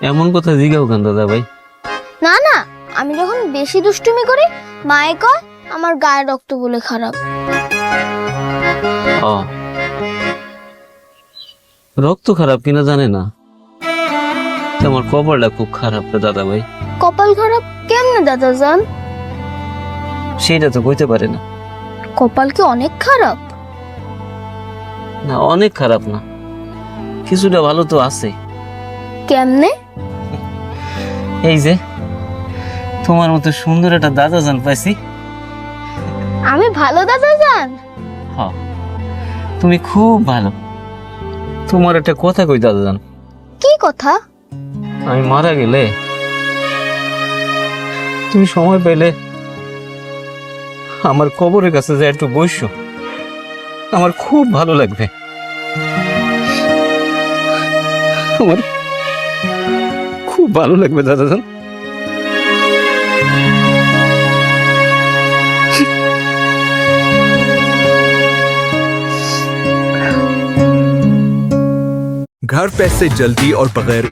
এমন কথা জিগাও কেন দাদা ভাই? না না, আমি যখন বেশি দুষ্টুমি করি মায়ে কয় আমার গায়ের রক্ত বলে খারাপ। ও, রক্ত খারাপ কিনা জানে না, আমার কপালটা খুব খারাপ রে দাদা ভাই। কপাল খারাপ কেমনে দাদা যান? সেটা তো কইতে পারে না। কপাল কি অনেক খারাপ? না, অনেক খারাপ না, কিছুটা ভালো তো আছে। কেমনে? এই যে তোমার মতো সুন্দর একটা দাদা জান পাইছি। আমি ভালো দাদা যান? হ্যাঁ, তুমি খুব ভালো। তোমার একটা কথা কই দাদা জান, কি কথা? আমি মারা গেলে তুমি সময় পেলে আমার কবরের কাছে যে একটু বসো, আমার খুব ভালো লাগবে। আমার খুব ভালো লাগবে দাদা জান। घर पैसे जल्दी और बगैर